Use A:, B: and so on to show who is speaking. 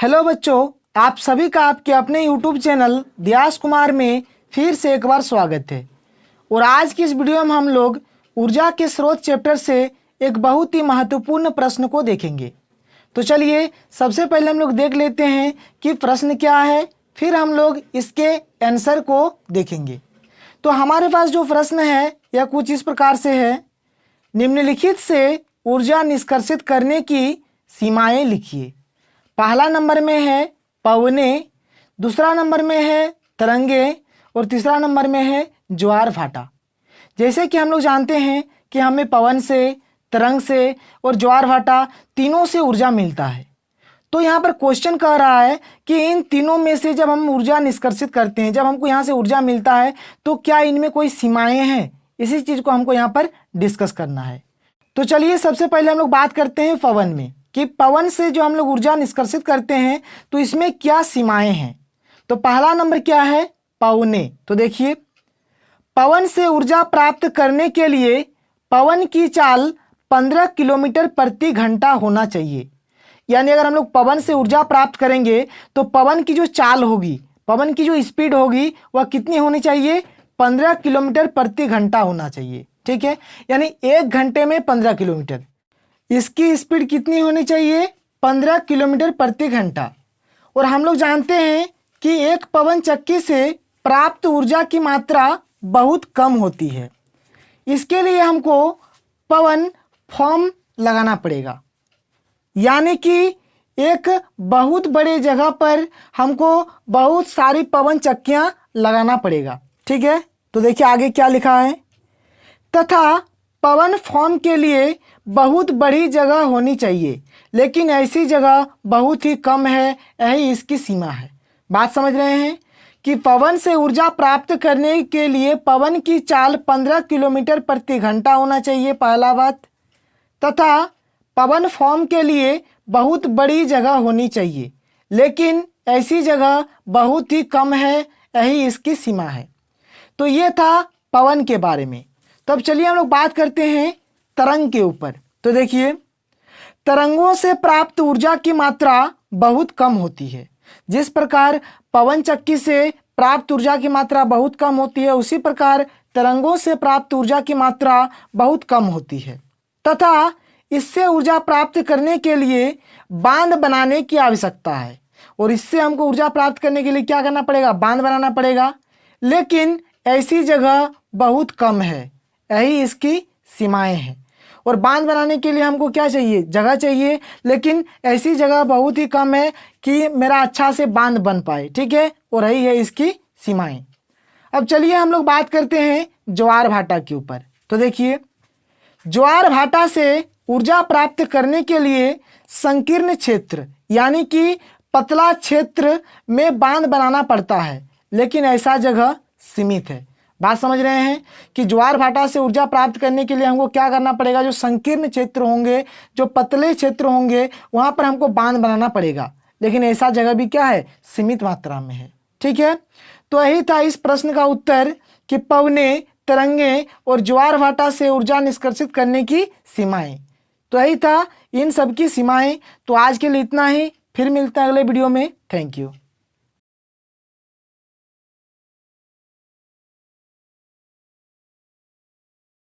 A: Hello बच्चों, आप सभी का आपके अपने YouTube चैनल दियास कुमार में फिर से एक बार स्वागत है। और आज की इस वीडियो में हम लोग ऊर्जा के स्रोत चैप्टर से एक बहुत ही महत्वपूर्ण प्रश्न को देखेंगे। तो चलिए सबसे पहले हम लोग देख लेते हैं कि प्रश्न क्या है, फिर हम लोग इसके आंसर को देखेंगे। तो हमारे पास जो प्रश्न है यह कुछ इस प्रकार से है। निम्नलिखित से ऊर्जा निष्कर्षित करने की सीमाएं लिखिए। पहला नंबर में है पवने, दूसरा नंबर में है तरंगे और तीसरा नंबर में है ज्वार भाटा। जैसे कि हम लोग जानते हैं कि हमें पवन से, तरंग से और ज्वार भाटा तीनों से ऊर्जा मिलता है। तो यहाँ पर क्वेश्चन कह रहा है कि इन तीनों में से जब हम ऊर्जा निष्कर्षित करते हैं, जब हमको यहाँ से ऊर्जा मिलता है, तो क्या इनमें कोई सीमाएं हैं? इसी चीज़ को हमको यहाँ पर डिस्कस करना है। तो चलिए सबसे पहले हम लोग बात करते हैं पवन में, कि पवन से जो हम लोग ऊर्जा निष्कर्षित करते हैं तो इसमें क्या सीमाएं हैं। तो पहला नंबर क्या है? पवने। तो देखिए, पवन से ऊर्जा प्राप्त करने के लिए पवन की चाल 15 किलोमीटर प्रति घंटा होना चाहिए। यानी अगर हम लोग पवन से ऊर्जा प्राप्त करेंगे तो पवन की जो चाल होगी, पवन की जो स्पीड होगी, वह कितनी होनी चाहिए? 15 किलोमीटर प्रति घंटा होना चाहिए। ठीक है, यानी 1 घंटे में 15 किलोमीटर। इसकी स्पीड कितनी होनी चाहिए? 15 किलोमीटर प्रति घंटा। और हम लोग जानते हैं कि एक पवन चक्की से प्राप्त ऊर्जा की मात्रा बहुत कम होती है। इसके लिए हमको पवन फॉर्म लगाना पड़ेगा, यानी कि एक बहुत बड़े जगह पर हमको बहुत सारी पवन चक्कियां लगाना पड़ेगा। ठीक है, तो देखिए आगे क्या लिखा है। तथा पवन फॉर्म के लिए बहुत बड़ी जगह होनी चाहिए, लेकिन ऐसी जगह बहुत ही कम है, यही इसकी सीमा है। बात समझ रहे हैं कि पवन से ऊर्जा प्राप्त करने के लिए पवन की चाल 15 किलोमीटर प्रति घंटा होना चाहिए, पहला बात। तथा पवन फॉर्म के लिए बहुत बड़ी जगह होनी चाहिए, लेकिन ऐसी जगह बहुत ही कम है, यही इसकी सीमा है। तो ये था पवन के बारे में। तब चलिए हम लोग बात करते हैं तरंग के ऊपर। तो देखिए, तरंगों से प्राप्त ऊर्जा की मात्रा बहुत कम होती है। जिस प्रकार पवन चक्की से प्राप्त ऊर्जा की मात्रा बहुत कम होती है, उसी प्रकार तरंगों से प्राप्त ऊर्जा की मात्रा बहुत कम होती है। तथा इससे ऊर्जा प्राप्त करने के लिए बांध बनाने की आवश्यकता है। और इससे हमको ऊर्जा प्राप्त करने के लिए क्या करना पड़ेगा? बांध बनाना पड़ेगा, लेकिन ऐसी जगह बहुत कम है, यही इसकी सीमाएं हैं। और बांध बनाने के लिए हमको क्या चाहिए? जगह चाहिए, लेकिन ऐसी जगह बहुत ही कम है कि मेरा अच्छा से बांध बन पाए। ठीक है, और यही है इसकी सीमाएं। अब चलिए हम लोग बात करते हैं ज्वार भाटा के ऊपर। तो देखिए, ज्वार भाटा से ऊर्जा प्राप्त करने के लिए संकीर्ण क्षेत्र, यानी कि पतला क्षेत्र में बांध बनाना पड़ता है, लेकिन ऐसा जगह सीमित है। बात समझ रहे हैं कि ज्वार भाटा से ऊर्जा प्राप्त करने के लिए हमको क्या करना पड़ेगा? जो संकीर्ण क्षेत्र होंगे, जो पतले क्षेत्र होंगे, वहां पर हमको बांध बनाना पड़ेगा, लेकिन ऐसा जगह भी क्या है? सीमित मात्रा में है। ठीक है, तो यही था इस प्रश्न का उत्तर कि पवने, तरंगे और ज्वार भाटा से ऊर्जा निष्कर्षित करने की सीमाएं। तो यही था इन सब की सीमाएं। तो आज के लिए इतना ही, फिर मिलते हैं अगले वीडियो में। Thank you.